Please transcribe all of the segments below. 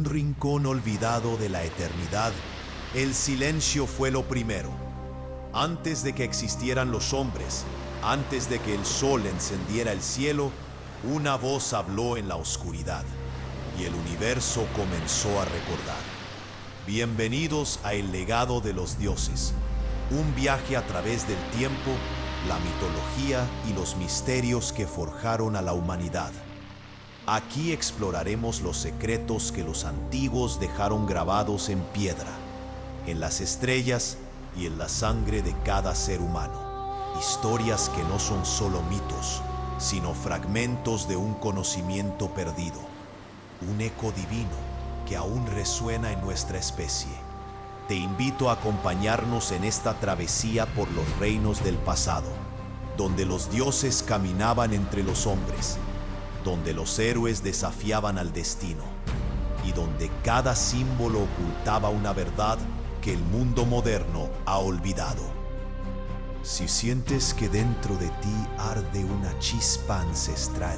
rincón olvidado de la eternidad, el silencio fue lo primero. Antes de que existieran los hombres, antes de que el sol encendiera el cielo, una voz habló en la oscuridad y el universo comenzó a recordar. Bienvenidos a El legado de los dioses, un viaje a través del tiempo, la mitología y los misterios que forjaron a la humanidad. Aquí exploraremos los secretos que los antiguos dejaron grabados en piedra, en las estrellas y en la sangre de cada ser humano. Historias que no son solo mitos, sino fragmentos de un conocimiento perdido, un eco divino que aún resuena en nuestra especie. Te invito a acompañarnos en esta travesía por los reinos del pasado, donde los dioses caminaban entre los hombres, donde los héroes desafiaban al destino y donde cada símbolo ocultaba una verdad que el mundo moderno ha olvidado. Si sientes que dentro de ti arde una chispa ancestral,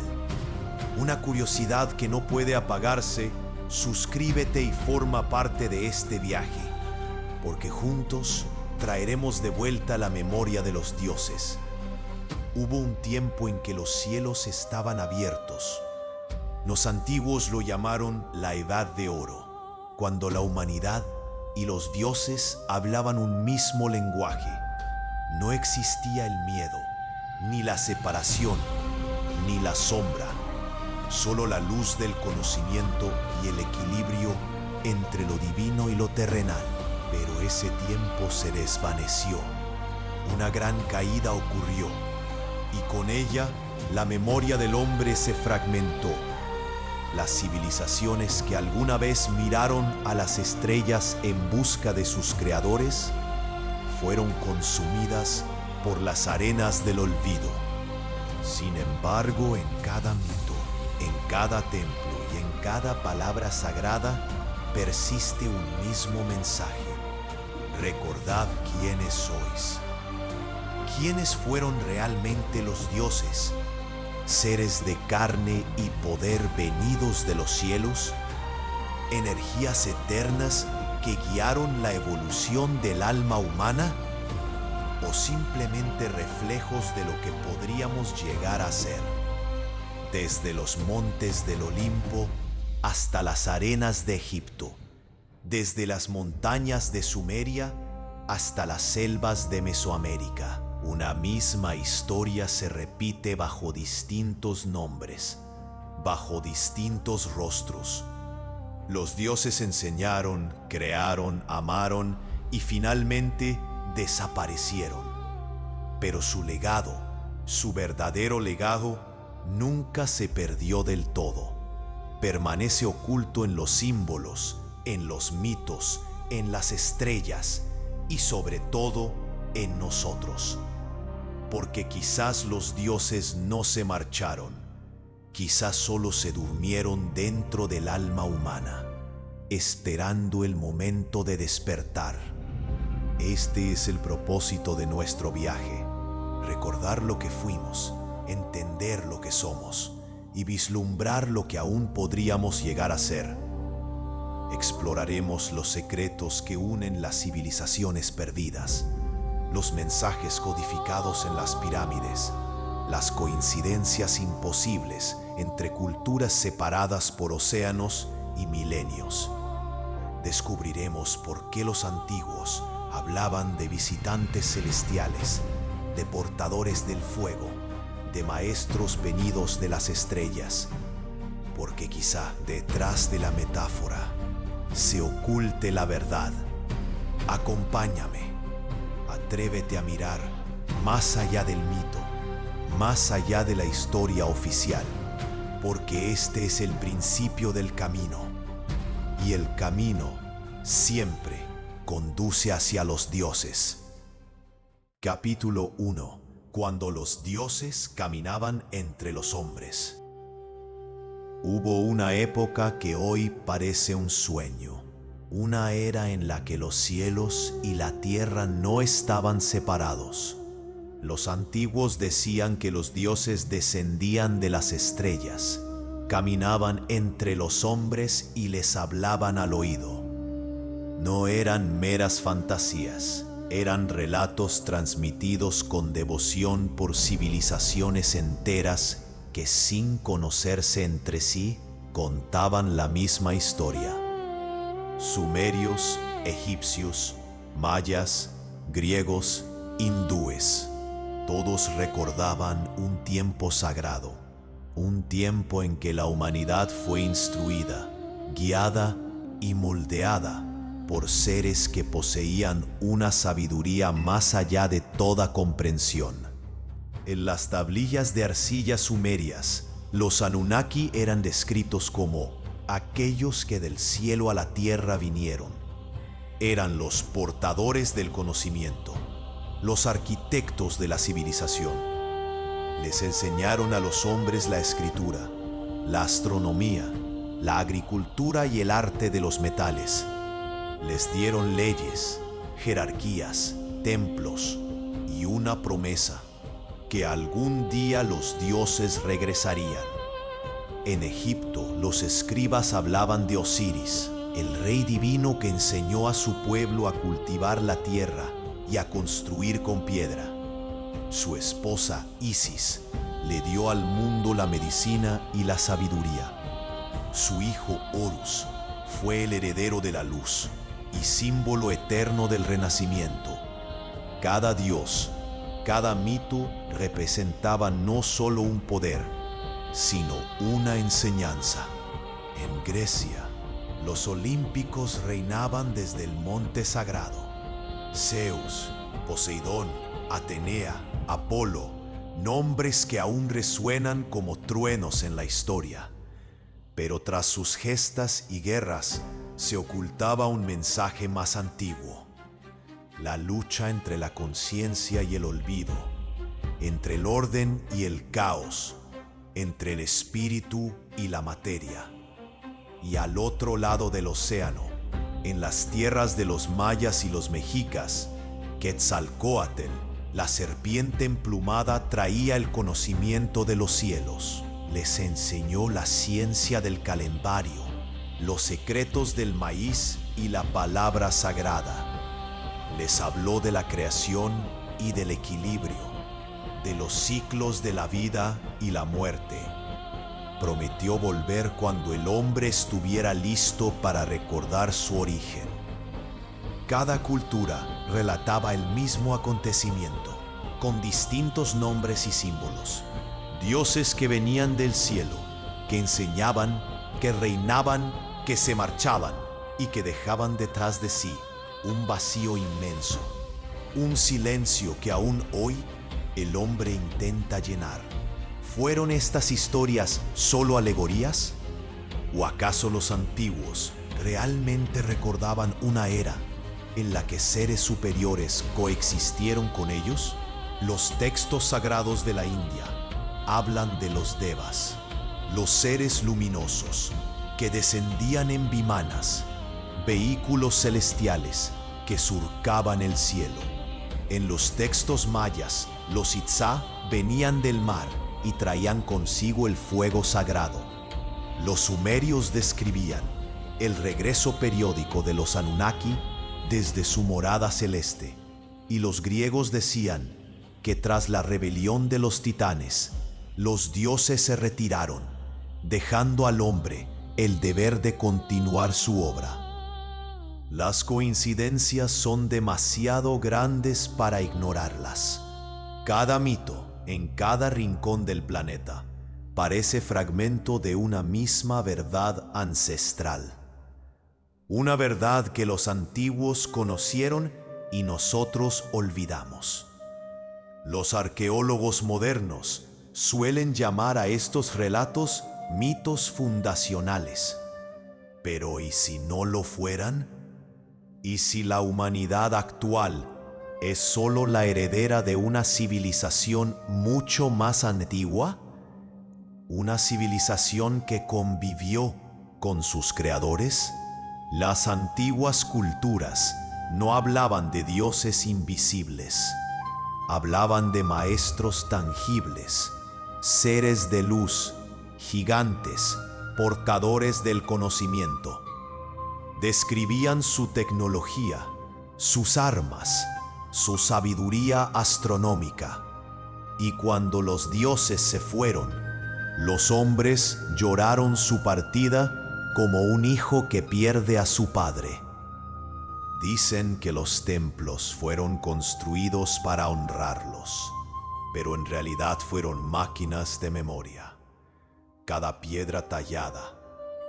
una curiosidad que no puede apagarse, suscríbete y forma parte de este viaje, porque juntos traeremos de vuelta la memoria de los dioses. Hubo un tiempo en que los cielos estaban abiertos. Los antiguos lo llamaron la Edad de Oro, cuando la humanidad y los dioses hablaban un mismo lenguaje. No existía el miedo, ni la separación, ni la sombra, solo la luz del conocimiento y el equilibrio entre lo divino y lo terrenal. Pero ese tiempo se desvaneció. Una gran caída ocurrió, y con ella la memoria del hombre se fragmentó. Las civilizaciones que alguna vez miraron a las estrellas en busca de sus creadores fueron consumidas por las arenas del olvido. Sin embargo, en cada mito, en cada templo y en cada palabra sagrada persiste un mismo mensaje. Recordad quiénes sois. ¿Quiénes fueron realmente los dioses? ¿Seres de carne y poder venidos de los cielos? ¿Energías eternas que guiaron la evolución del alma humana? ¿O simplemente reflejos de lo que podríamos llegar a ser? Desde los montes del Olimpo hasta las arenas de Egipto, desde las montañas de Sumeria hasta las selvas de Mesoamérica, una misma historia se repite bajo distintos nombres, bajo distintos rostros. Los dioses enseñaron, crearon, amaron y finalmente desaparecieron. Pero su legado, su verdadero legado, nunca se perdió del todo. Permanece oculto en los símbolos, en los mitos, en las estrellas y sobre todo en nosotros. Porque quizás los dioses no se marcharon, quizás solo se durmieron dentro del alma humana, esperando el momento de despertar. Este es el propósito de nuestro viaje: recordar lo que fuimos, entender lo que somos y vislumbrar lo que aún podríamos llegar a ser. Exploraremos los secretos que unen las civilizaciones perdidas, los mensajes codificados en las pirámides, las coincidencias imposibles entre culturas separadas por océanos y milenios. Descubriremos por qué los antiguos hablaban de visitantes celestiales, de portadores del fuego, de maestros venidos de las estrellas, porque quizá detrás de la metáfora se oculte la verdad. Acompáñame. Atrévete a mirar más allá del mito, más allá de la historia oficial, porque este es el principio del camino, y el camino siempre conduce hacia los dioses. Capítulo 1. Cuando los dioses caminaban entre los hombres. Hubo una época que hoy parece un sueño, una era en la que los cielos y la tierra no estaban separados. Los antiguos decían que los dioses descendían de las estrellas, caminaban entre los hombres y les hablaban al oído. No eran meras fantasías, eran relatos transmitidos con devoción por civilizaciones enteras que, sin conocerse entre sí, contaban la misma historia. Sumerios, egipcios, mayas, griegos, hindúes, todos recordaban un tiempo sagrado, un tiempo en que la humanidad fue instruida, guiada y moldeada por seres que poseían una sabiduría más allá de toda comprensión. En las tablillas de arcilla sumerias, los Anunnaki eran descritos como aquellos que del cielo a la tierra vinieron. Eran los portadores del conocimiento, los arquitectos de la civilización. Les enseñaron a los hombres la escritura, la astronomía, la agricultura y el arte de los metales. Les dieron leyes, jerarquías, templos y una promesa: que algún día los dioses regresarían. En Egipto, los escribas hablaban de Osiris, el rey divino que enseñó a su pueblo a cultivar la tierra y a construir con piedra. Su esposa, Isis, le dio al mundo la medicina y la sabiduría. Su hijo, Horus, fue el heredero de la luz y símbolo eterno del renacimiento. Cada dios, cada mito representaba no solo un poder, sino una enseñanza. En Grecia, los olímpicos reinaban desde el monte sagrado. Zeus, Poseidón, Atenea, Apolo, nombres que aún resuenan como truenos en la historia. Pero tras sus gestas y guerras se ocultaba un mensaje más antiguo: la lucha entre la conciencia y el olvido, entre el orden y el caos, entre el espíritu y la materia. Y al otro lado del océano, en las tierras de los mayas y los mexicas, Quetzalcóatl, la serpiente emplumada, traía el conocimiento de los cielos. Les enseñó la ciencia del calendario, los secretos del maíz y la palabra sagrada. Les habló de la creación y del equilibrio, de los ciclos de la vida y la muerte. Prometió volver cuando el hombre estuviera listo para recordar su origen. Cada cultura relataba el mismo acontecimiento, con distintos nombres y símbolos. Dioses que venían del cielo, que enseñaban, que reinaban, que se marchaban y que dejaban detrás de sí un vacío inmenso, un silencio que aún hoy el hombre intenta llenar. ¿Fueron estas historias solo alegorías? ¿O acaso los antiguos realmente recordaban una era en la que seres superiores coexistieron con ellos? Los textos sagrados de la India hablan de los devas, los seres luminosos que descendían en vimanas, vehículos celestiales que surcaban el cielo. En los textos mayas, los Itzá venían del mar y traían consigo el fuego sagrado. Los sumerios describían el regreso periódico de los Anunnaki desde su morada celeste, y los griegos decían que tras la rebelión de los titanes, los dioses se retiraron, dejando al hombre el deber de continuar su obra. Las coincidencias son demasiado grandes para ignorarlas. Cada mito, en cada rincón del planeta, parece fragmento de una misma verdad ancestral. Una verdad que los antiguos conocieron y nosotros olvidamos. Los arqueólogos modernos suelen llamar a estos relatos mitos fundacionales. Pero ¿y si no lo fueran? ¿Y si la humanidad actual es solo la heredera de una civilización mucho más antigua? ¿Una civilización que convivió con sus creadores? Las antiguas culturas no hablaban de dioses invisibles, hablaban de maestros tangibles, seres de luz gigantes, portadores del conocimiento. Describían su tecnología, sus armas, su sabiduría astronómica. Y cuando los dioses se fueron, los hombres lloraron su partida como un hijo que pierde a su padre. Dicen que los templos fueron construidos para honrarlos, pero en realidad fueron máquinas de memoria. Cada piedra tallada,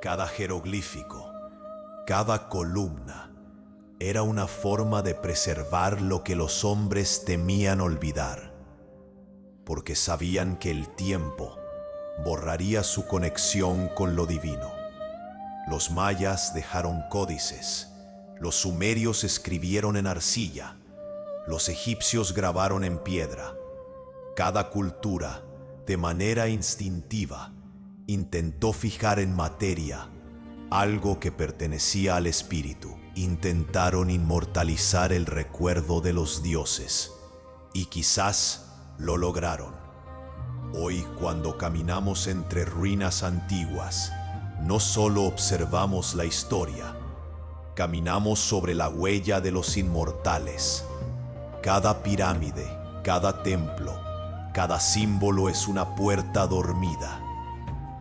cada jeroglífico, cada columna era una forma de preservar lo que los hombres temían olvidar, porque sabían que el tiempo borraría su conexión con lo divino. Los mayas dejaron códices, los sumerios escribieron en arcilla, los egipcios grabaron en piedra. Cada cultura, de manera instintiva, intentó fijar en materia algo que pertenecía al espíritu. Intentaron inmortalizar el recuerdo de los dioses, y quizás lo lograron. Hoy, cuando caminamos entre ruinas antiguas, no solo observamos la historia, caminamos sobre la huella de los inmortales. Cada pirámide, cada templo, cada símbolo es una puerta dormida,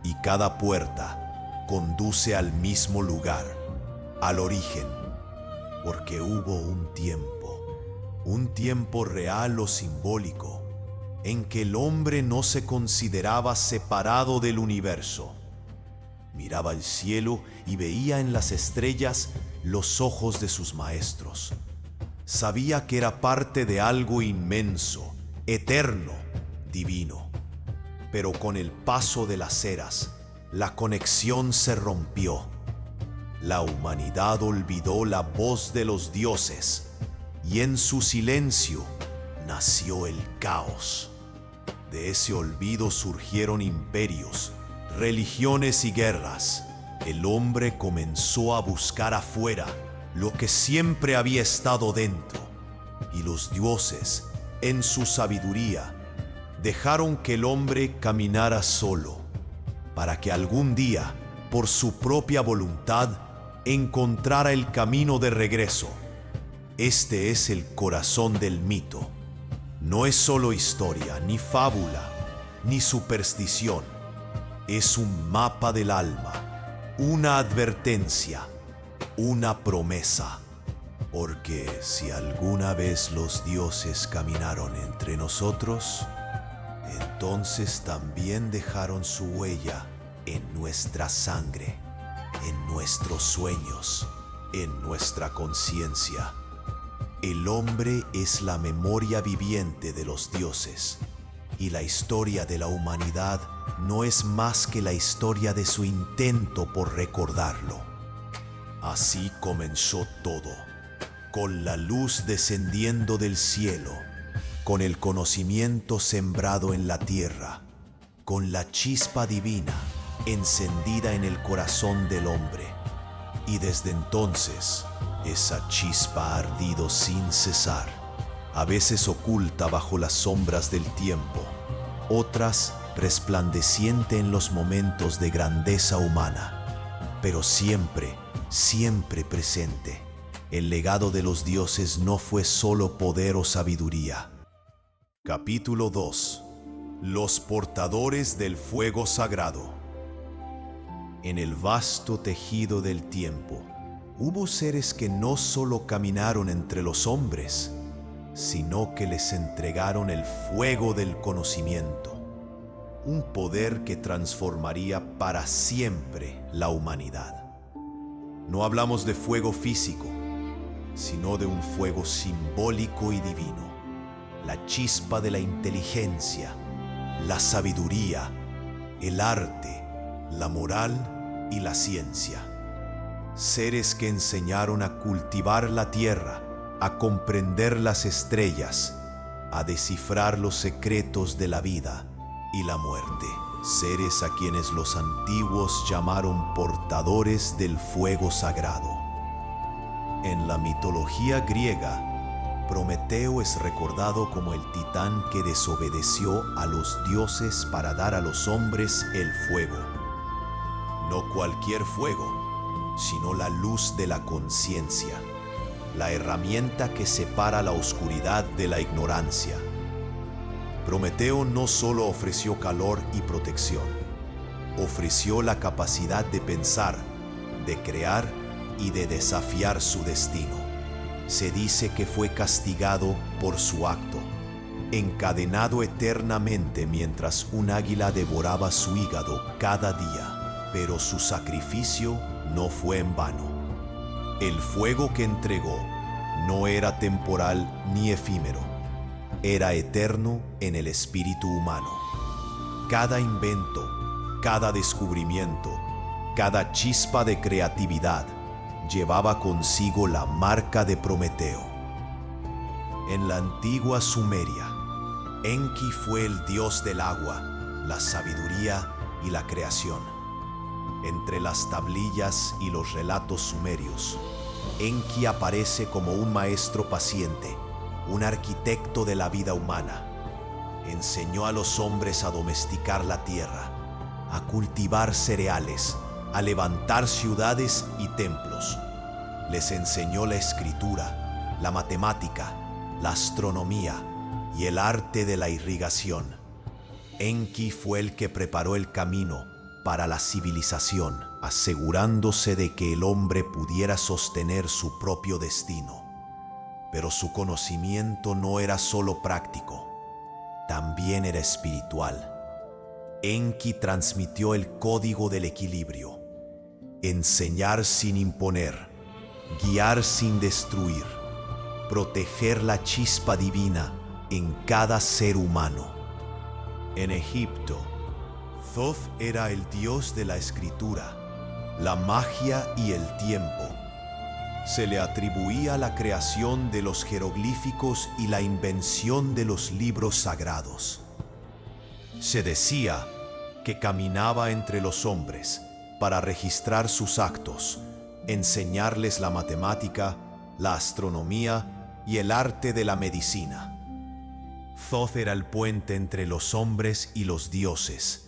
y cada puerta conduce al mismo lugar, al origen, porque hubo un tiempo real o simbólico, en que el hombre no se consideraba separado del universo. Miraba al cielo y veía en las estrellas los ojos de sus maestros. Sabía que era parte de algo inmenso, eterno, divino. Pero con el paso de las eras, la conexión se rompió. La humanidad olvidó la voz de los dioses, y en su silencio nació el caos. De ese olvido surgieron imperios, religiones y guerras. El hombre comenzó a buscar afuera lo que siempre había estado dentro, y los dioses, en su sabiduría, dejaron que el hombre caminara solo, para que algún día, por su propia voluntad, encontrara el camino de regreso. Este es el corazón del mito. No es solo historia, ni fábula, ni superstición. Es un mapa del alma, una advertencia, una promesa. Porque si alguna vez los dioses caminaron entre nosotros, entonces también dejaron su huella en nuestra sangre, en nuestros sueños, en nuestra conciencia. El hombre es la memoria viviente de los dioses, y la historia de la humanidad no es más que la historia de su intento por recordarlo. Así comenzó todo, con la luz descendiendo del cielo, con el conocimiento sembrado en la tierra, con la chispa divina encendida en el corazón del hombre. Y desde entonces, esa chispa ha ardido sin cesar, a veces oculta bajo las sombras del tiempo, otras resplandeciente en los momentos de grandeza humana, pero siempre, siempre presente. El legado de los dioses no fue solo poder o sabiduría. Capítulo 2. Los portadores del fuego sagrado. En el vasto tejido del tiempo, hubo seres que no solo caminaron entre los hombres, sino que les entregaron el fuego del conocimiento, un poder que transformaría para siempre la humanidad. No hablamos de fuego físico, sino de un fuego simbólico y divino, la chispa de la inteligencia, la sabiduría, el arte, la moral y la ciencia. Seres que enseñaron a cultivar la tierra, a comprender las estrellas, a descifrar los secretos de la vida y la muerte. Seres a quienes los antiguos llamaron portadores del fuego sagrado. En la mitología griega, Prometeo es recordado como el titán que desobedeció a los dioses para dar a los hombres el fuego. No cualquier fuego, sino la luz de la conciencia, la herramienta que separa la oscuridad de la ignorancia. Prometeo no solo ofreció calor y protección, ofreció la capacidad de pensar, de crear y de desafiar su destino. Se dice que fue castigado por su acto, encadenado eternamente mientras un águila devoraba su hígado cada día, pero su sacrificio no fue en vano. El fuego que entregó no era temporal ni efímero, era eterno en el espíritu humano. Cada invento, cada descubrimiento, cada chispa de creatividad llevaba consigo la marca de Prometeo. En la antigua Sumeria, Enki fue el dios del agua, la sabiduría y la creación. Entre las tablillas y los relatos sumerios, Enki aparece como un maestro paciente, un arquitecto de la vida humana. Enseñó a los hombres a domesticar la tierra, a cultivar cereales, a levantar ciudades y templos. Les enseñó la escritura, la matemática, la astronomía y el arte de la irrigación. Enki fue el que preparó el camino para la civilización, asegurándose de que el hombre pudiera sostener su propio destino. Pero su conocimiento no era solo práctico, también era espiritual. Enki transmitió el código del equilibrio: enseñar sin imponer, guiar sin destruir, proteger la chispa divina en cada ser humano. En Egipto, Thoth era el dios de la escritura, la magia y el tiempo. Se le atribuía la creación de los jeroglíficos y la invención de los libros sagrados. Se decía que caminaba entre los hombres para registrar sus actos, enseñarles la matemática, la astronomía y el arte de la medicina. Thoth era el puente entre los hombres y los dioses,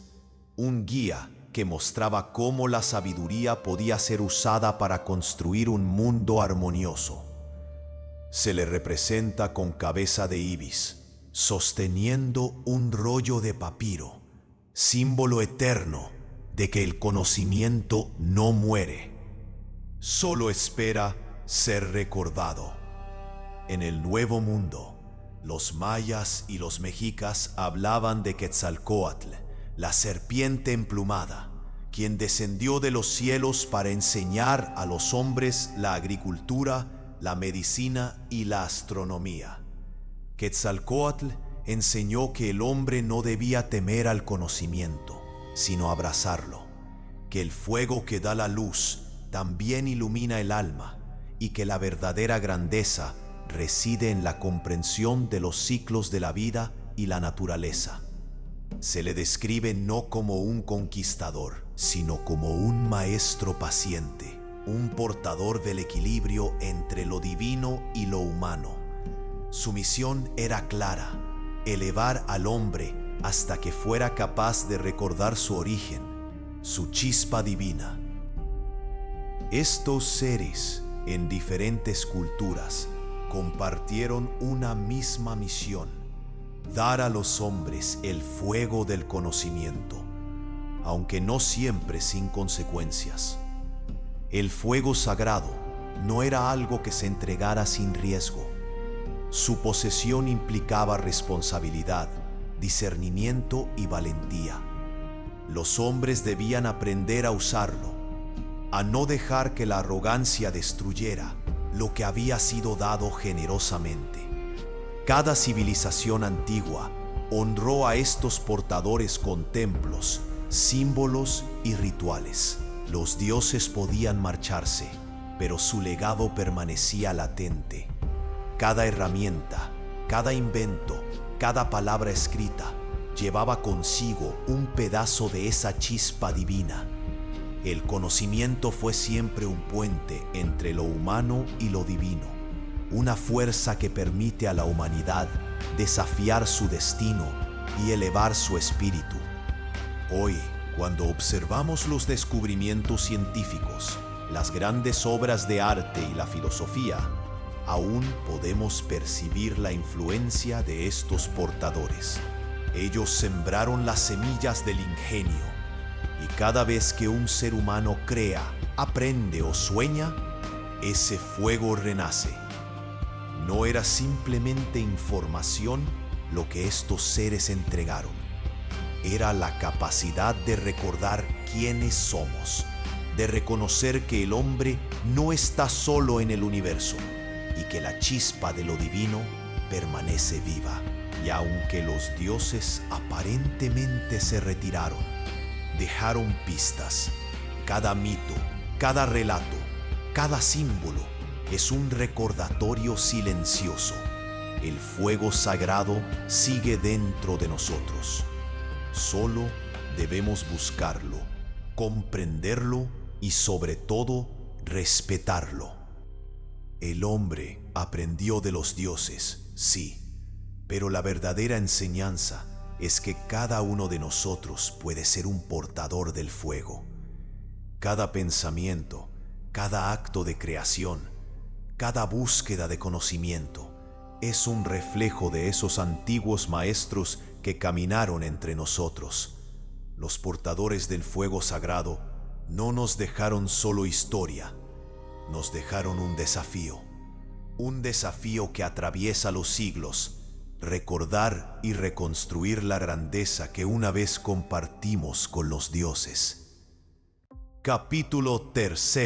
un guía que mostraba cómo la sabiduría podía ser usada para construir un mundo armonioso. Se le representa con cabeza de ibis, sosteniendo un rollo de papiro, símbolo eterno de que el conocimiento no muere, solo espera ser recordado. En el Nuevo Mundo, los mayas y los mexicas hablaban de Quetzalcóatl, la serpiente emplumada, quien descendió de los cielos para enseñar a los hombres la agricultura, la medicina y la astronomía. Quetzalcóatl enseñó que el hombre no debía temer al conocimiento, sino abrazarlo, que el fuego que da la luz también ilumina el alma y que la verdadera grandeza reside en la comprensión de los ciclos de la vida y la naturaleza. Se le describe no como un conquistador, sino como un maestro paciente, un portador del equilibrio entre lo divino y lo humano. Su misión era clara: elevar al hombre hasta que fuera capaz de recordar su origen, su chispa divina. Estos seres, en diferentes culturas, compartieron una misma misión: dar a los hombres el fuego del conocimiento, aunque no siempre sin consecuencias. El fuego sagrado no era algo que se entregara sin riesgo. Su posesión implicaba responsabilidad, discernimiento y valentía. Los hombres debían aprender a usarlo, a no dejar que la arrogancia destruyera lo que había sido dado generosamente. Cada civilización antigua honró a estos portadores con templos, símbolos y rituales. Los dioses podían marcharse, pero su legado permanecía latente. Cada herramienta, cada invento, cada palabra escrita llevaba consigo un pedazo de esa chispa divina. El conocimiento fue siempre un puente entre lo humano y lo divino, una fuerza que permite a la humanidad desafiar su destino y elevar su espíritu. Hoy, cuando observamos los descubrimientos científicos, las grandes obras de arte y la filosofía, aún podemos percibir la influencia de estos portadores. Ellos sembraron las semillas del ingenio, y cada vez que un ser humano crea, aprende o sueña, ese fuego renace. No era simplemente información lo que estos seres entregaron. Era la capacidad de recordar quiénes somos, de reconocer que el hombre no está solo en el universo y que la chispa de lo divino permanece viva. Y aunque los dioses aparentemente se retiraron, dejaron pistas. Cada mito, cada relato, cada símbolo es un recordatorio silencioso. El fuego sagrado sigue dentro de nosotros. Solo debemos buscarlo, comprenderlo y sobre todo respetarlo. El hombre aprendió de los dioses, sí, pero la verdadera enseñanza es que cada uno de nosotros puede ser un portador del fuego. Cada pensamiento, cada acto de creación, cada búsqueda de conocimiento es un reflejo de esos antiguos maestros que caminaron entre nosotros. Los portadores del fuego sagrado no nos dejaron solo historia, nos dejaron un desafío que atraviesa los siglos, recordar y reconstruir la grandeza que una vez compartimos con los dioses. Capítulo 3.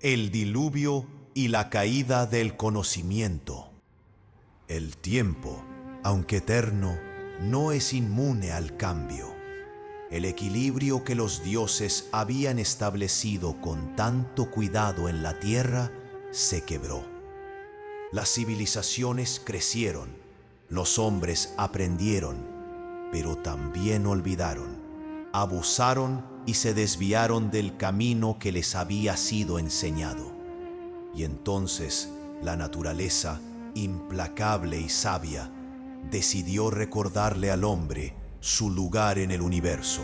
El diluvio y la caída del conocimiento. El tiempo, aunque eterno, no es inmune al cambio. El equilibrio que los dioses habían establecido con tanto cuidado en la tierra se quebró. Las civilizaciones crecieron, los hombres aprendieron, pero también olvidaron, abusaron y se desviaron del camino que les había sido enseñado. Y entonces la naturaleza, implacable y sabia, decidió recordarle al hombre su lugar en el universo.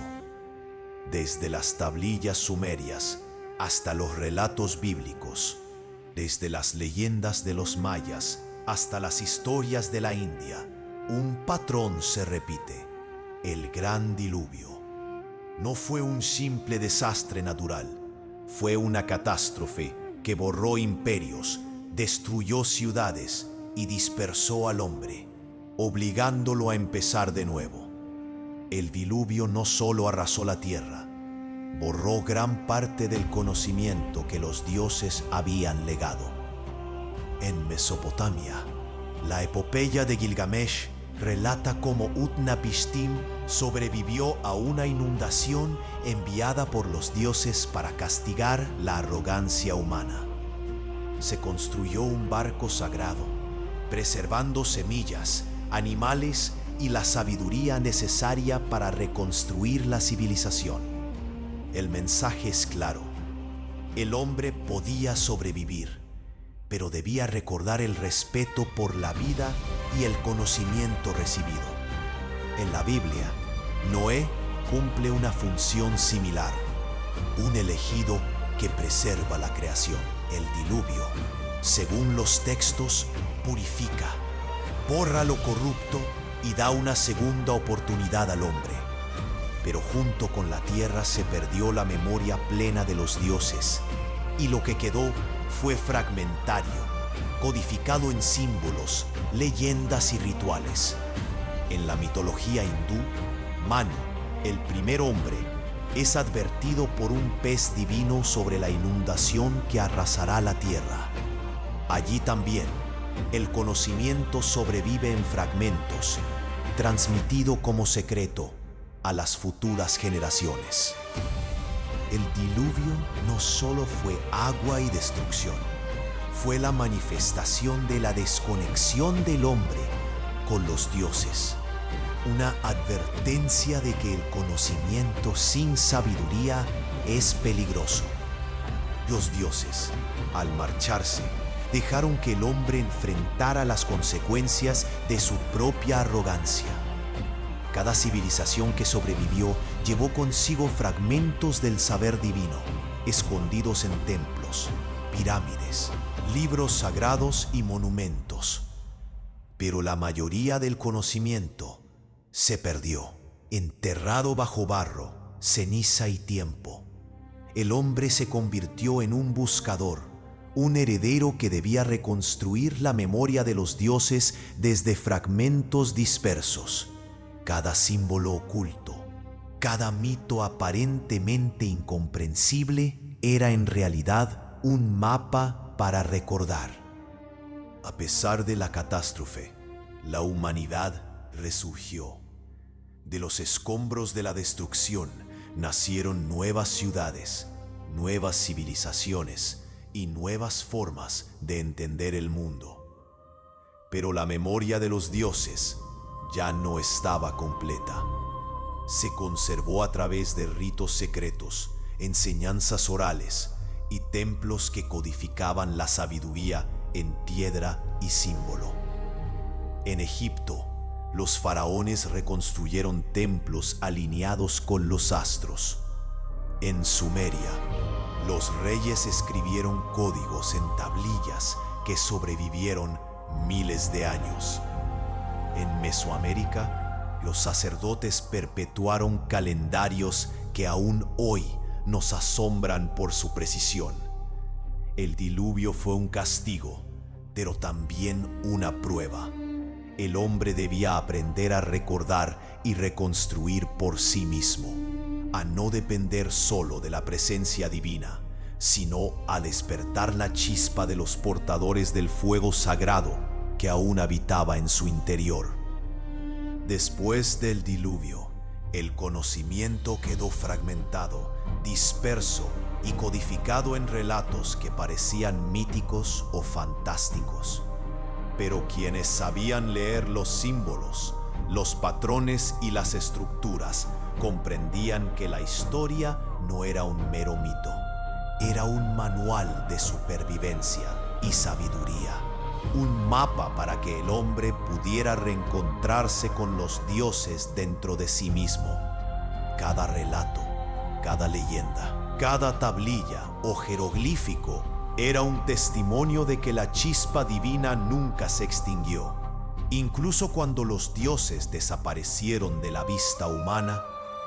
Desde las tablillas sumerias hasta los relatos bíblicos, desde las leyendas de los mayas hasta las historias de la India, un patrón se repite: el gran diluvio. No fue un simple desastre natural, fue una catástrofe que borró imperios, destruyó ciudades y dispersó al hombre, obligándolo a empezar de nuevo. El diluvio no solo arrasó la tierra, borró gran parte del conocimiento que los dioses habían legado. En Mesopotamia, la epopeya de Gilgamesh relata cómo Utnapishtim sobrevivió a una inundación enviada por los dioses para castigar la arrogancia humana. Se construyó un barco sagrado, preservando semillas, animales y la sabiduría necesaria para reconstruir la civilización. El mensaje es claro: el hombre podía sobrevivir, pero debía recordar el respeto por la vida y el conocimiento recibido. En la Biblia, Noé cumple una función similar, un elegido que preserva la creación. El diluvio, según los textos, purifica, borra lo corrupto y da una segunda oportunidad al hombre. Pero junto con la tierra se perdió la memoria plena de los dioses, y lo que quedó fue fragmentario, codificado en símbolos, leyendas y rituales. En la mitología hindú, Manu, el primer hombre, es advertido por un pez divino sobre la inundación que arrasará la tierra. Allí también, el conocimiento sobrevive en fragmentos, transmitido como secreto a las futuras generaciones. El diluvio no solo fue agua y destrucción, fue la manifestación de la desconexión del hombre con los dioses. Una advertencia de que el conocimiento sin sabiduría es peligroso. Los dioses, al marcharse, dejaron que el hombre enfrentara las consecuencias de su propia arrogancia. Cada civilización que sobrevivió llevó consigo fragmentos del saber divino, escondidos en templos, pirámides, libros sagrados y monumentos. Pero la mayoría del conocimiento se perdió, enterrado bajo barro, ceniza y tiempo. El hombre se convirtió en un buscador, un heredero que debía reconstruir la memoria de los dioses desde fragmentos dispersos. Cada símbolo oculto, cada mito aparentemente incomprensible era en realidad un mapa para recordar. A pesar de la catástrofe, la humanidad resurgió. De los escombros de la destrucción nacieron nuevas ciudades, nuevas civilizaciones y nuevas formas de entender el mundo. Pero la memoria de los dioses ya no estaba completa. Se conservó a través de ritos secretos, enseñanzas orales y templos que codificaban la sabiduría en piedra y símbolo. En Egipto, los faraones reconstruyeron templos alineados con los astros. En Sumeria, los reyes escribieron códigos en tablillas que sobrevivieron miles de años. En Mesoamérica, los sacerdotes perpetuaron calendarios que aún hoy nos asombran por su precisión. El diluvio fue un castigo, pero también una prueba. El hombre debía aprender a recordar y reconstruir por sí mismo, a no depender solo de la presencia divina, sino a despertar la chispa de los portadores del fuego sagrado que aún habitaba en su interior. Después del diluvio, el conocimiento quedó fragmentado, disperso y codificado en relatos que parecían míticos o fantásticos. Pero quienes sabían leer los símbolos, los patrones y las estructuras, comprendían que la historia no era un mero mito, era un manual de supervivencia y sabiduría, un mapa para que el hombre pudiera reencontrarse con los dioses dentro de sí mismo. Cada relato, cada leyenda, cada tablilla o jeroglífico era un testimonio de que la chispa divina nunca se extinguió. Incluso cuando los dioses desaparecieron de la vista humana,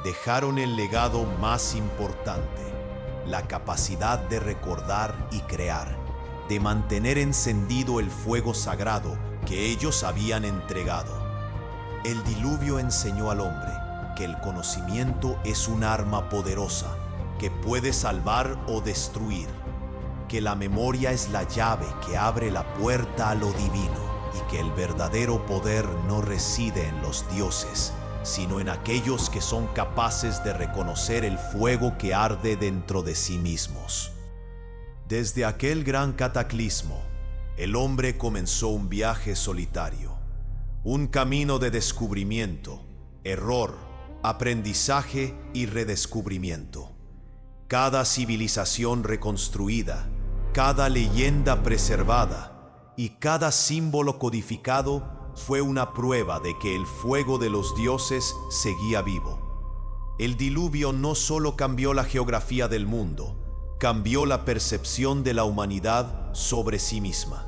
dejaron el legado más importante: la capacidad de recordar y crear, de mantener encendido el fuego sagrado que ellos habían entregado. El diluvio enseñó al hombre que el conocimiento es un arma poderosa que puede salvar o destruir, que la memoria es la llave que abre la puerta a lo divino y que el verdadero poder no reside en los dioses, sino en aquellos que son capaces de reconocer el fuego que arde dentro de sí mismos. Desde aquel gran cataclismo, el hombre comenzó un viaje solitario, un camino de descubrimiento, error, aprendizaje y redescubrimiento. Cada civilización reconstruida, cada leyenda preservada y cada símbolo codificado fue una prueba de que el fuego de los dioses seguía vivo. El diluvio no solo cambió la geografía del mundo, cambió la percepción de la humanidad sobre sí misma.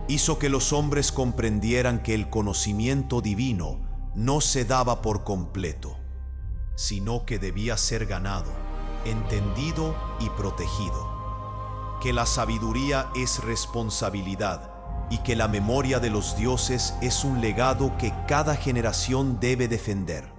Hizo que los hombres comprendieran que el conocimiento divino no se daba por completo, sino que debía ser ganado, entendido y protegido. Que la sabiduría es responsabilidad y que la memoria de los dioses es un legado que cada generación debe defender.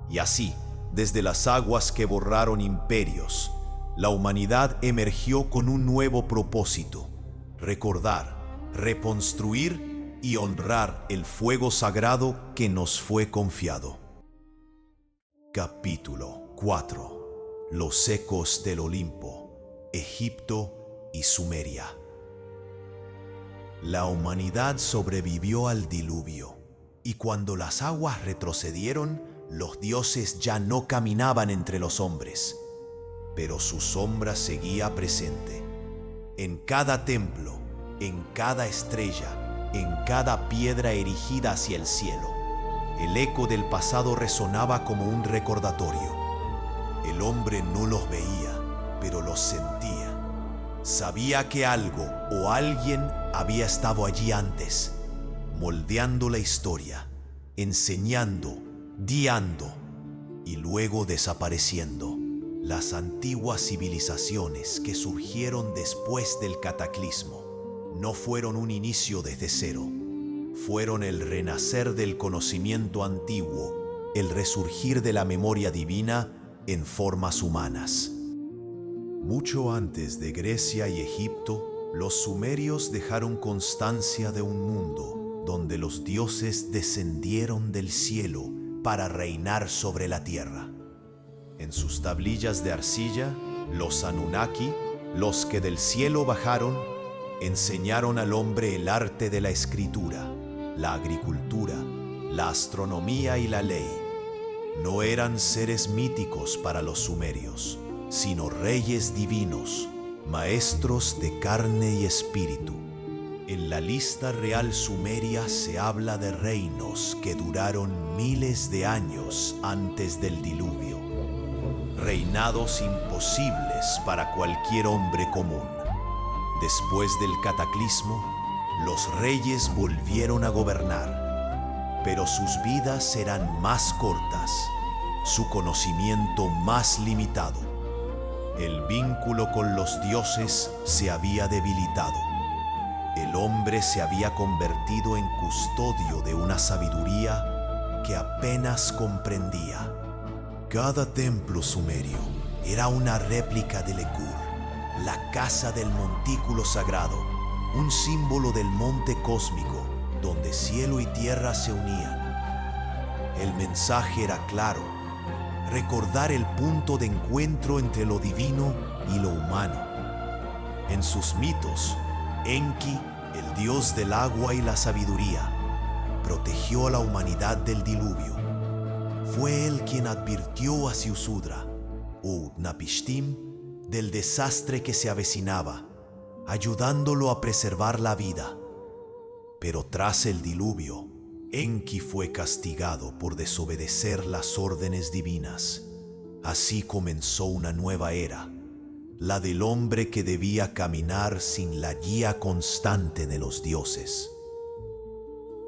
Y así, desde las aguas que borraron imperios, la humanidad emergió con un nuevo propósito: recordar, reconstruir y honrar el fuego sagrado que nos fue confiado. Capítulo 4. Los ecos del Olimpo, Egipto y Sumeria. La humanidad sobrevivió al diluvio, y cuando las aguas retrocedieron, los dioses ya no caminaban entre los hombres, pero su sombra seguía presente. En cada templo, en cada estrella, en cada piedra erigida hacia el cielo. El eco del pasado resonaba como un recordatorio. El hombre no los veía, pero los sentía. Sabía que algo o alguien había estado allí antes, moldeando la historia, enseñando, guiando y luego desapareciendo. Las antiguas civilizaciones que surgieron después del cataclismo no fueron un inicio desde cero. Fueron el renacer del conocimiento antiguo, el resurgir de la memoria divina en formas humanas. Mucho antes de Grecia y Egipto, los sumerios dejaron constancia de un mundo donde los dioses descendieron del cielo para reinar sobre la tierra. En sus tablillas de arcilla, los Anunnaki, los que del cielo bajaron, enseñaron al hombre el arte de la escritura, la agricultura, la astronomía y la ley. No eran seres míticos para los sumerios, sino reyes divinos, maestros de carne y espíritu. En la lista real sumeria se habla de reinos que duraron miles de años antes del diluvio, reinados imposibles para cualquier hombre común. Después del cataclismo, los reyes volvieron a gobernar, pero sus vidas eran más cortas, su conocimiento más limitado. El vínculo con los dioses se había debilitado. El hombre se había convertido en custodio de una sabiduría que apenas comprendía. Cada templo sumerio era una réplica de Lekur, la casa del montículo sagrado, un símbolo del monte cósmico donde cielo y tierra se unían. El mensaje era claro: recordar el punto de encuentro entre lo divino y lo humano. En sus mitos, Enki, el dios del agua y la sabiduría, protegió a la humanidad del diluvio. Fue él quien advirtió a Ziusudra, o Utnapishtim, del desastre que se avecinaba, ayudándolo a preservar la vida. Pero tras el diluvio, Enki fue castigado por desobedecer las órdenes divinas. Así comenzó una nueva era, la del hombre que debía caminar sin la guía constante de los dioses.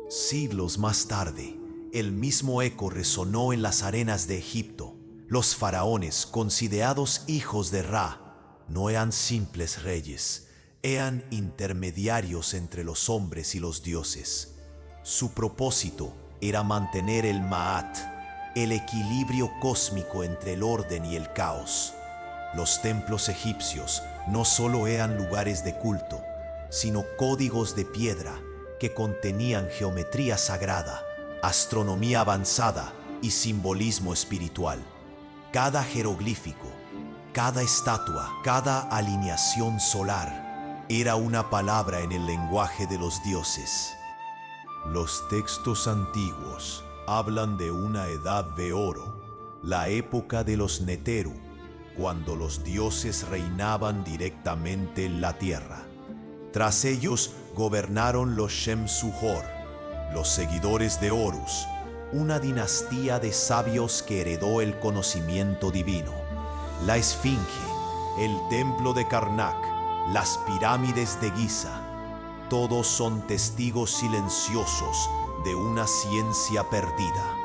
Siglos más tarde, el mismo eco resonó en las arenas de Egipto. Los faraones, considerados hijos de Ra, no eran simples reyes, eran intermediarios entre los hombres y los dioses. Su propósito era mantener el Ma'at, el equilibrio cósmico entre el orden y el caos. Los templos egipcios no solo eran lugares de culto, sino códigos de piedra que contenían geometría sagrada, astronomía avanzada y simbolismo espiritual. Cada jeroglífico, cada estatua, cada alineación solar era una palabra en el lenguaje de los dioses. Los textos antiguos hablan de una edad de oro, la época de los Neteru, cuando los dioses reinaban directamente en la tierra. Tras ellos gobernaron los Shem-Suhor, los seguidores de Horus, una dinastía de sabios que heredó el conocimiento divino. La Esfinge, el templo de Karnak, las pirámides de Giza, todos son testigos silenciosos de una ciencia perdida,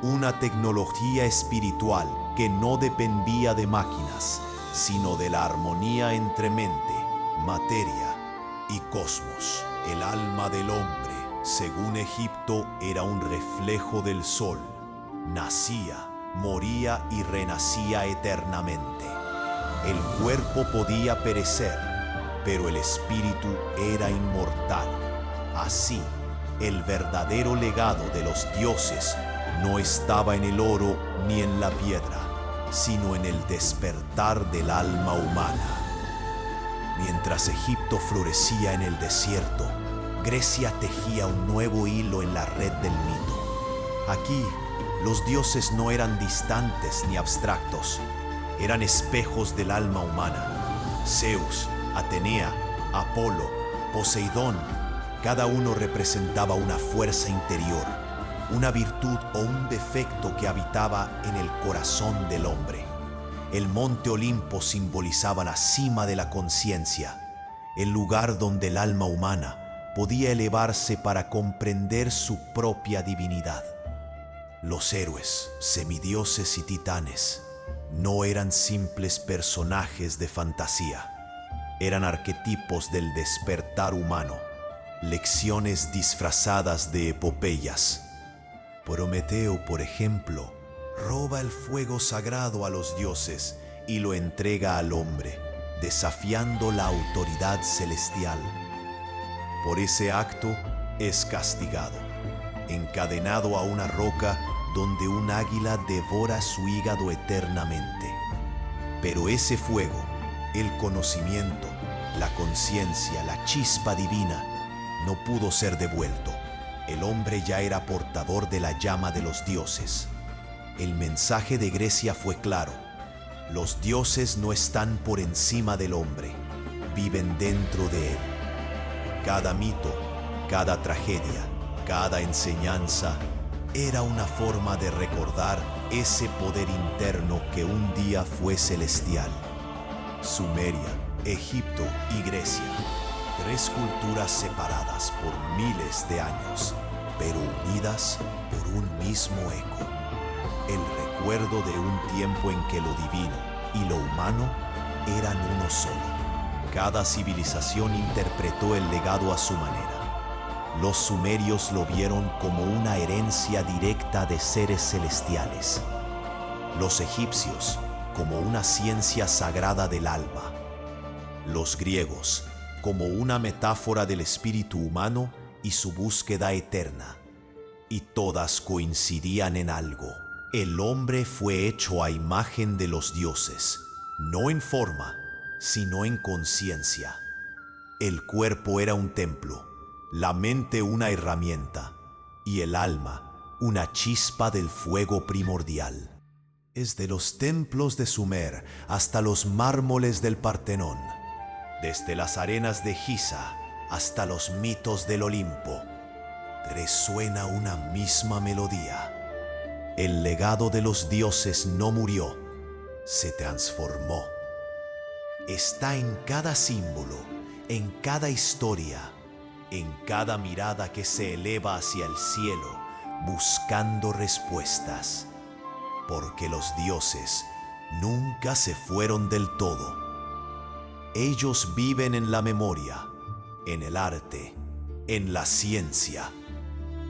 una tecnología espiritual que no dependía de máquinas, sino de la armonía entre mente, materia y cosmos. El alma del hombre, según Egipto, era un reflejo del sol. Nacía, moría y renacía eternamente. El cuerpo podía perecer, pero el espíritu era inmortal. Así, el verdadero legado de los dioses no estaba en el oro ni en la piedra, sino en el despertar del alma humana. Mientras Egipto florecía en el desierto, Grecia tejía un nuevo hilo en la red del mito. Aquí, los dioses no eran distantes ni abstractos, eran espejos del alma humana. Zeus, Atenea, Apolo, Poseidón. Cada uno representaba una fuerza interior, una virtud o un defecto que habitaba en el corazón del hombre. El monte Olimpo simbolizaba la cima de la conciencia, el lugar donde el alma humana podía elevarse para comprender su propia divinidad. Los héroes, semidioses y titanes no eran simples personajes de fantasía, eran arquetipos del despertar humano, lecciones disfrazadas de epopeyas. Prometeo, por ejemplo, roba el fuego sagrado a los dioses y lo entrega al hombre, desafiando la autoridad celestial. Por ese acto es castigado, encadenado a una roca donde un águila devora su hígado eternamente. Pero ese fuego, el conocimiento, la conciencia, la chispa divina, no pudo ser devuelto. El hombre ya era portador de la llama de los dioses. El mensaje de Grecia fue claro: los dioses no están por encima del hombre, viven dentro de él. Cada mito, cada tragedia, cada enseñanza era una forma de recordar ese poder interno que un día fue celestial. Sumeria, Egipto y Grecia, tres culturas separadas por miles de años, pero unidas por un mismo eco. El recuerdo de un tiempo en que lo divino y lo humano eran uno solo. Cada civilización interpretó el legado a su manera. Los sumerios lo vieron como una herencia directa de seres celestiales. Los egipcios como una ciencia sagrada del alma. Los griegos como una metáfora del espíritu humano y su búsqueda eterna. Y todas coincidían en algo: el hombre fue hecho a imagen de los dioses, no en forma, sino en conciencia. El cuerpo era un templo, la mente una herramienta y el alma una chispa del fuego primordial. Desde los templos de Sumer hasta los mármoles del Partenón, desde las arenas de Giza hasta los mitos del Olimpo, resuena una misma melodía. El legado de los dioses no murió, se transformó. Está en cada símbolo, en cada historia, en cada mirada que se eleva hacia el cielo buscando respuestas. Porque los dioses nunca se fueron del todo. Ellos viven en la memoria, en el arte, en la ciencia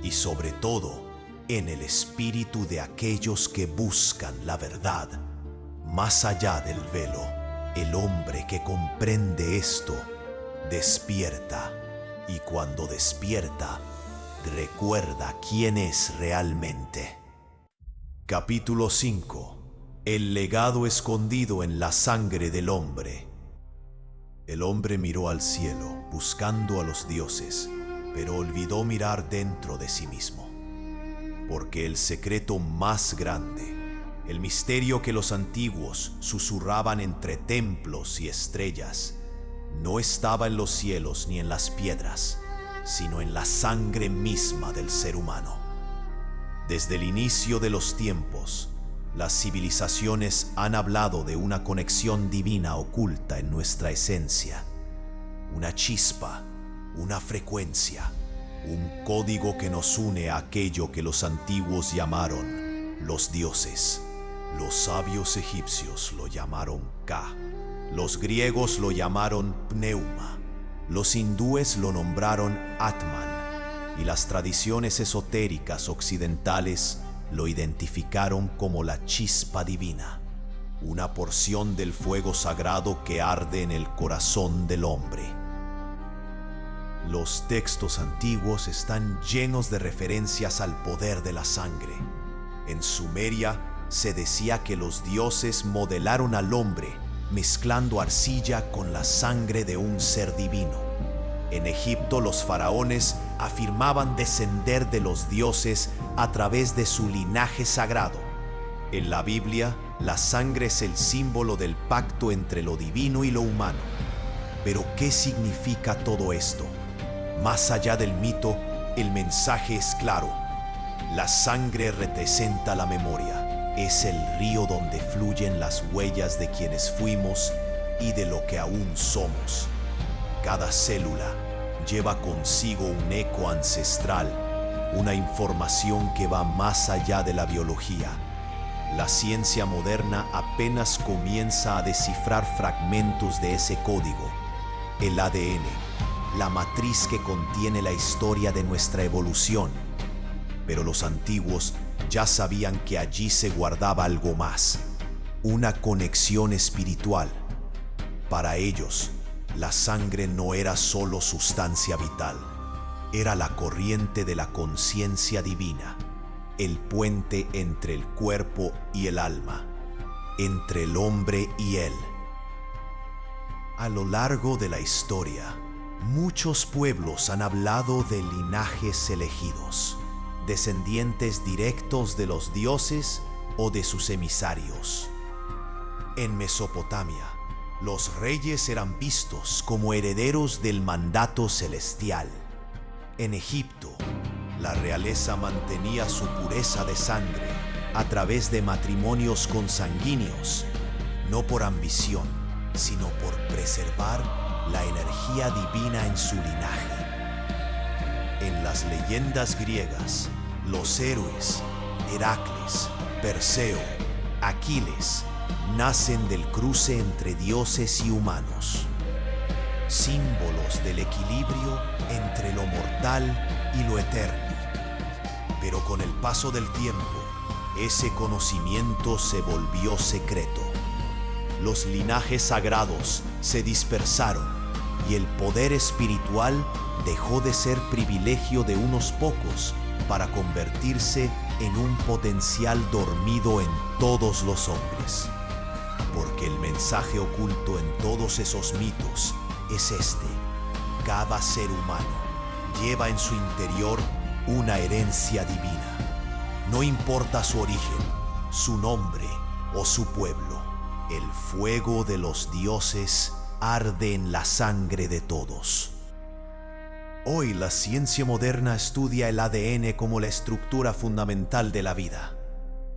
y sobre todo en el espíritu de aquellos que buscan la verdad. Más allá del velo, el hombre que comprende esto despierta, y cuando despierta, recuerda quién es realmente. Capítulo 5. El legado escondido en la sangre del hombre. El hombre miró al cielo, buscando a los dioses, pero olvidó mirar dentro de sí mismo. Porque el secreto más grande, el misterio que los antiguos susurraban entre templos y estrellas, no estaba en los cielos ni en las piedras, sino en la sangre misma del ser humano. Desde el inicio de los tiempos, las civilizaciones han hablado de una conexión divina oculta en nuestra esencia, una chispa, una frecuencia, un código que nos une a aquello que los antiguos llamaron los dioses. Los sabios egipcios lo llamaron Ka, los griegos lo llamaron Pneuma, los hindúes lo nombraron Atman, y las tradiciones esotéricas occidentales lo identificaron como la chispa divina, una porción del fuego sagrado que arde en el corazón del hombre. Los textos antiguos están llenos de referencias al poder de la sangre. En Sumeria se decía que los dioses modelaron al hombre mezclando arcilla con la sangre de un ser divino. En Egipto los faraones afirmaban descender de los dioses a través de su linaje sagrado. En la Biblia, la sangre es el símbolo del pacto entre lo divino y lo humano. Pero ¿qué significa todo esto? Más allá del mito, el mensaje es claro. La sangre representa la memoria. Es el río donde fluyen las huellas de quienes fuimos y de lo que aún somos. Cada célula lleva consigo un eco ancestral, una información que va más allá de la biología. La ciencia moderna apenas comienza a descifrar fragmentos de ese código, el ADN, la matriz que contiene la historia de nuestra evolución. Pero los antiguos ya sabían que allí se guardaba algo más, una conexión espiritual. Para ellos, la sangre no era solo sustancia vital, era la corriente de la conciencia divina, el puente entre el cuerpo y el alma, entre el hombre y él. A lo largo de la historia, muchos pueblos han hablado de linajes elegidos, descendientes directos de los dioses o de sus emisarios. En Mesopotamia, los reyes eran vistos como herederos del mandato celestial. En Egipto, la realeza mantenía su pureza de sangre a través de matrimonios consanguíneos, no por ambición, sino por preservar la energía divina en su linaje. En las leyendas griegas, los héroes, Heracles, Perseo, Aquiles, nacen del cruce entre dioses y humanos, símbolos del equilibrio entre lo mortal y lo eterno. Pero con el paso del tiempo, ese conocimiento se volvió secreto. Los linajes sagrados se dispersaron y el poder espiritual dejó de ser privilegio de unos pocos para convertirse en un potencial dormido en todos los hombres. Porque el mensaje oculto en todos esos mitos es este: cada ser humano lleva en su interior una herencia divina. No importa su origen, su nombre o su pueblo, el fuego de los dioses arde en la sangre de todos. Hoy la ciencia moderna estudia el ADN como la estructura fundamental de la vida.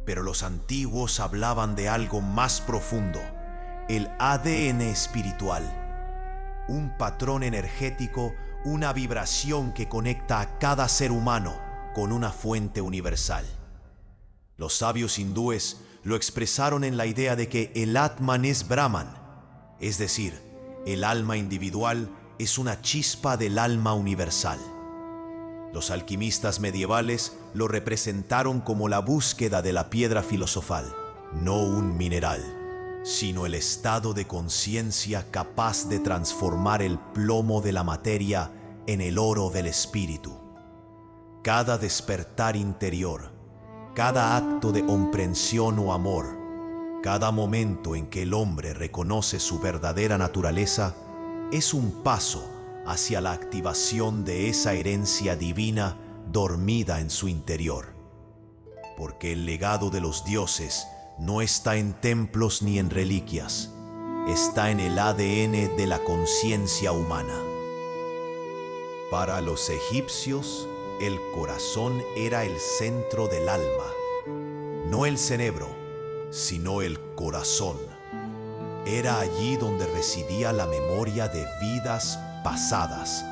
Pero los antiguos hablaban de algo más profundo, el ADN espiritual. Un patrón energético, una vibración que conecta a cada ser humano con una fuente universal. Los sabios hindúes lo expresaron en la idea de que el Atman es Brahman, es decir, el alma individual es una chispa del alma universal. Los alquimistas medievales lo representaron como la búsqueda de la piedra filosofal, no un mineral, sino el estado de conciencia capaz de transformar el plomo de la materia en el oro del espíritu. Cada despertar interior, cada acto de comprensión o amor, cada momento en que el hombre reconoce su verdadera naturaleza, es un paso hacia la activación de esa herencia divina dormida en su interior. Porque el legado de los dioses no está en templos ni en reliquias, está en el ADN de la conciencia humana. Para los egipcios, el corazón era el centro del alma, no el cerebro, sino el corazón. Era allí donde residía la memoria de vidas pasadas,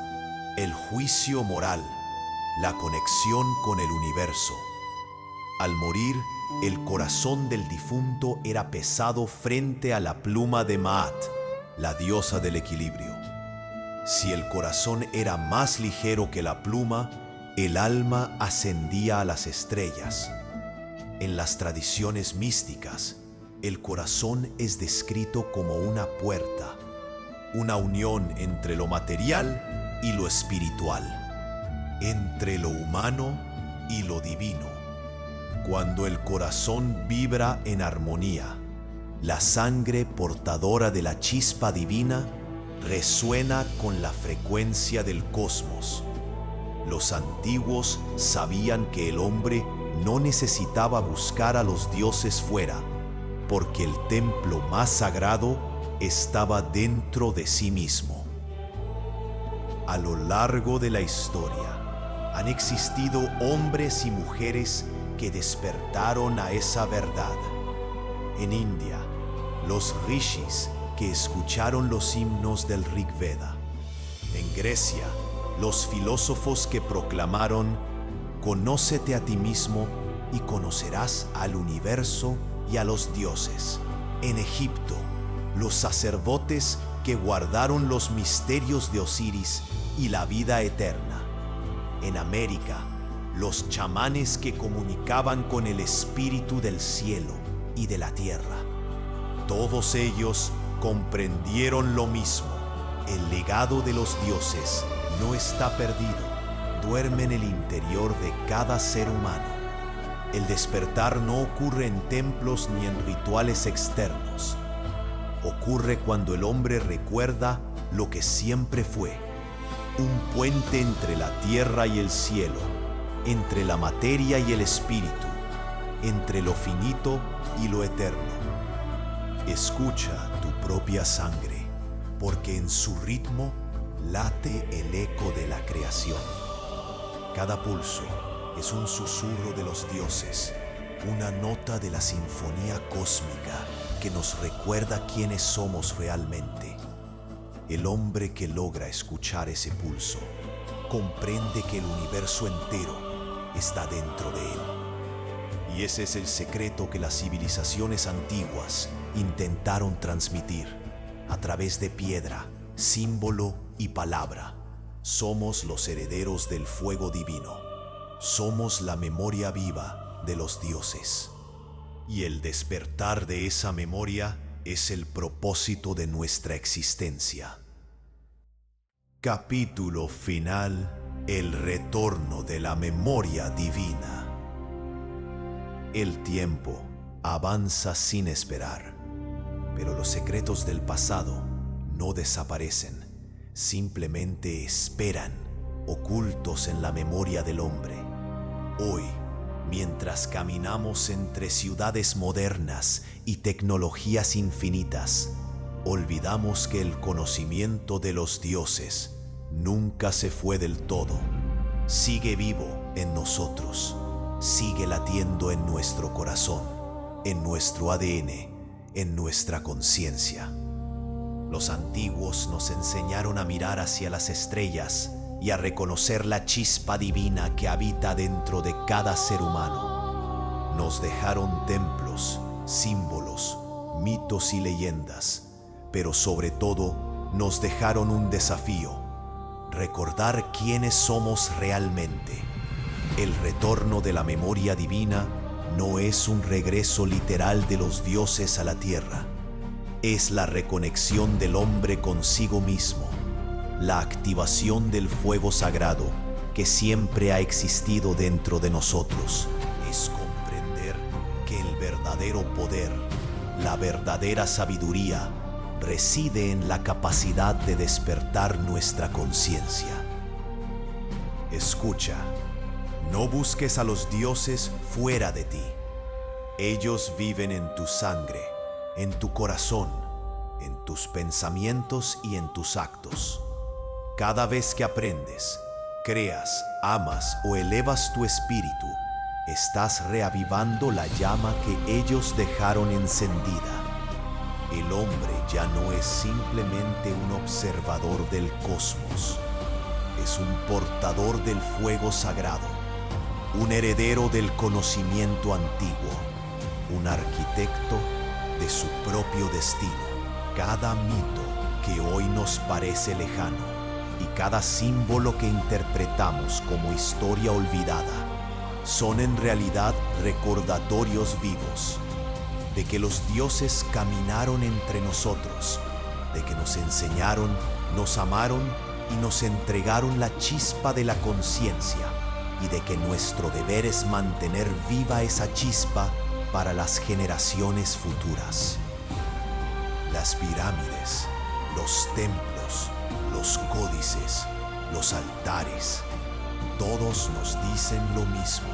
el juicio moral, la conexión con el universo. Al morir, el corazón del difunto era pesado frente a la pluma de Maat, la diosa del equilibrio. Si el corazón era más ligero que la pluma, el alma ascendía a las estrellas. En las tradiciones místicas, el corazón es descrito como una puerta, una unión entre lo material y lo espiritual, entre lo humano y lo divino. Cuando el corazón vibra en armonía, la sangre portadora de la chispa divina resuena con la frecuencia del cosmos. Los antiguos sabían que el hombre no necesitaba buscar a los dioses fuera, porque el templo más sagrado estaba dentro de sí mismo. A lo largo de la historia han existido hombres y mujeres que despertaron a esa verdad. En India, los rishis que escucharon los himnos del Rig Veda. En Grecia, los filósofos que proclamaron: «Conócete a ti mismo y conocerás al universo y a los dioses». En Egipto, los sacerdotes que guardaron los misterios de Osiris y la vida eterna. En América, los chamanes que comunicaban con el espíritu del cielo y de la tierra. Todos ellos comprendieron lo mismo: el legado de los dioses no está perdido, duerme en el interior de cada ser humano. El despertar no ocurre en templos ni en rituales externos. Ocurre cuando el hombre recuerda lo que siempre fue: un puente entre la tierra y el cielo, entre la materia y el espíritu, entre lo finito y lo eterno. Escucha tu propia sangre, porque en su ritmo late el eco de la creación. Cada pulso es un susurro de los dioses, una nota de la sinfonía cósmica que nos recuerda quiénes somos realmente. El hombre que logra escuchar ese pulso comprende que el universo entero está dentro de él. Y ese es el secreto que las civilizaciones antiguas intentaron transmitir a través de piedra, símbolo y palabra. Somos los herederos del fuego divino. Somos la memoria viva de los dioses. Y el despertar de esa memoria es el propósito de nuestra existencia. Capítulo final: el retorno de la memoria divina. El tiempo avanza sin esperar, pero los secretos del pasado no desaparecen, simplemente esperan, ocultos en la memoria del hombre. Hoy, mientras caminamos entre ciudades modernas y tecnologías infinitas, olvidamos que el conocimiento de los dioses nunca se fue del todo. Sigue vivo en nosotros, sigue latiendo en nuestro corazón, en nuestro ADN, en nuestra conciencia. Los antiguos nos enseñaron a mirar hacia las estrellas y a reconocer la chispa divina que habita dentro de cada ser humano. Nos dejaron templos, símbolos, mitos y leyendas, pero sobre todo nos dejaron un desafío: recordar quiénes somos realmente. El retorno de la memoria divina no es un regreso literal de los dioses a la tierra. Es la reconexión del hombre consigo mismo, la activación del fuego sagrado que siempre ha existido dentro de nosotros. Es comprender que el verdadero poder, la verdadera sabiduría, reside en la capacidad de despertar nuestra conciencia. Escucha, no busques a los dioses fuera de ti. Ellos viven en tu sangre, en tu corazón, en tus pensamientos y en tus actos. Cada vez que aprendes, creas, amas o elevas tu espíritu, estás reavivando la llama que ellos dejaron encendida. El hombre ya no es simplemente un observador del cosmos, es un portador del fuego sagrado, un heredero del conocimiento antiguo, un arquitecto de su propio destino. Cada mito que hoy nos parece lejano y cada símbolo que interpretamos como historia olvidada son en realidad recordatorios vivos de que los dioses caminaron entre nosotros, de que nos enseñaron, nos amaron y nos entregaron la chispa de la conciencia, y de que nuestro deber es mantener viva esa chispa para las generaciones futuras. Las pirámides, los templos, los códices, los altares, todos nos dicen lo mismo.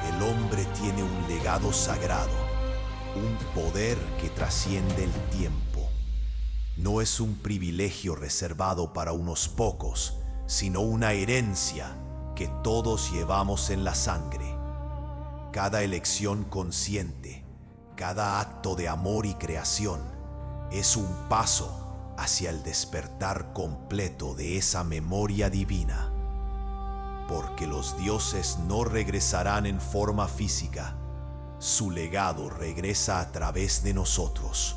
El hombre tiene un legado sagrado, un poder que trasciende el tiempo. no es un privilegio reservado para unos pocos, sino una herencia que todos llevamos en la sangre. Cada elección consciente, cada acto de amor y creación es un paso hacia el despertar completo de esa memoria divina. Porque los dioses no regresarán en forma física, su legado regresa a través de nosotros,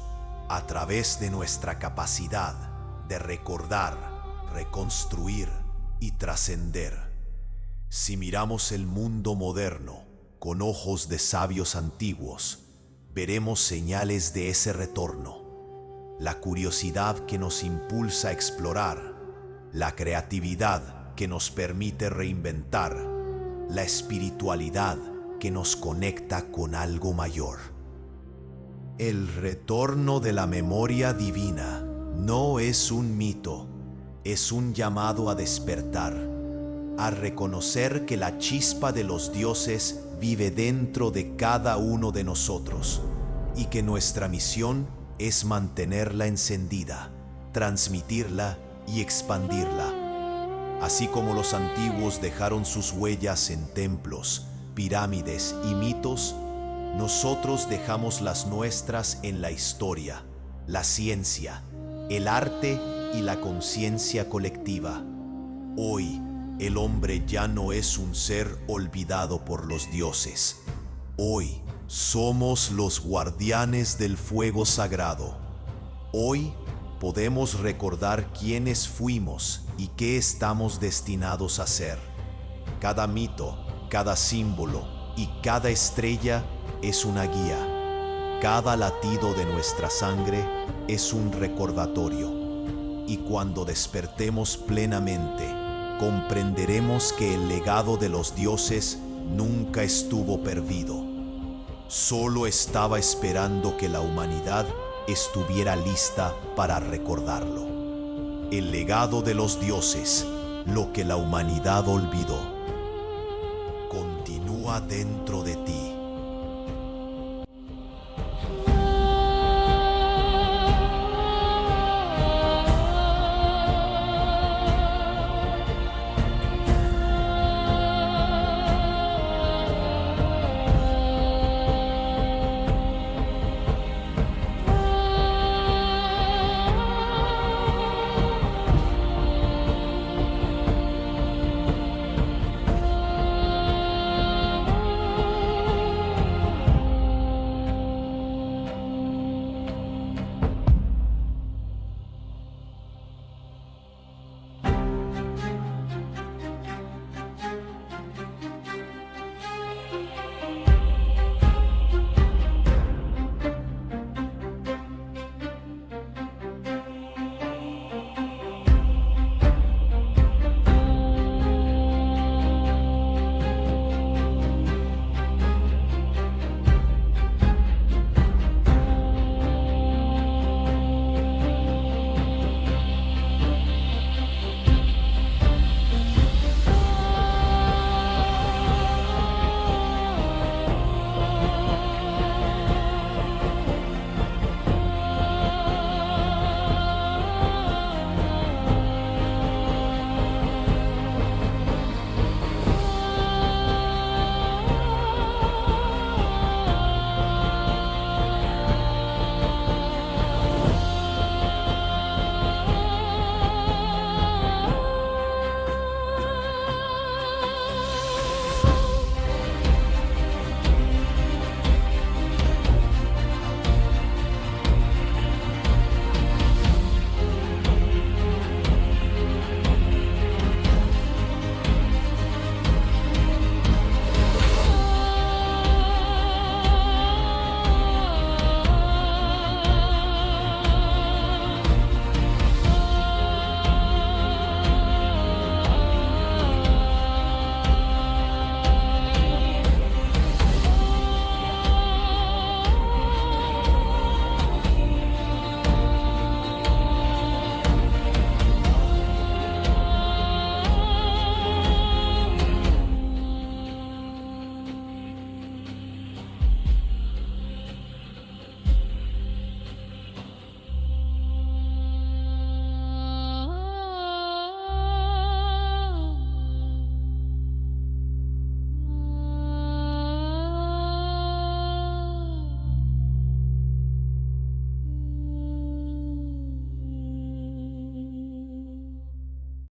a través de nuestra capacidad de recordar, reconstruir y trascender. Si miramos el mundo moderno con ojos de sabios antiguos, veremos señales de ese retorno. La curiosidad que nos impulsa a explorar, la creatividad que nos permite reinventar, la espiritualidad que nos conecta con algo mayor. El retorno de la memoria divina no es un mito, es un llamado a despertar, a reconocer que la chispa de los dioses vive dentro de cada uno de nosotros y que nuestra misión es mantenerla encendida, transmitirla y expandirla. Así como los antiguos dejaron sus huellas en templos, pirámides y mitos, nosotros dejamos las nuestras en la historia, la ciencia, el arte y la conciencia colectiva. Hoy, el hombre ya no es un ser olvidado por los dioses. Hoy, somos los guardianes del fuego sagrado. Hoy, podemos recordar quiénes fuimos y qué estamos destinados a ser. Cada mito, cada símbolo y cada estrella es una guía. Cada latido de nuestra sangre es un recordatorio. Y cuando despertemos plenamente, comprenderemos que el legado de los dioses nunca estuvo perdido. Solo estaba esperando que la humanidad estuviera lista para recordarlo. El legado de los dioses, lo que la humanidad olvidó, continúa dentro de ti.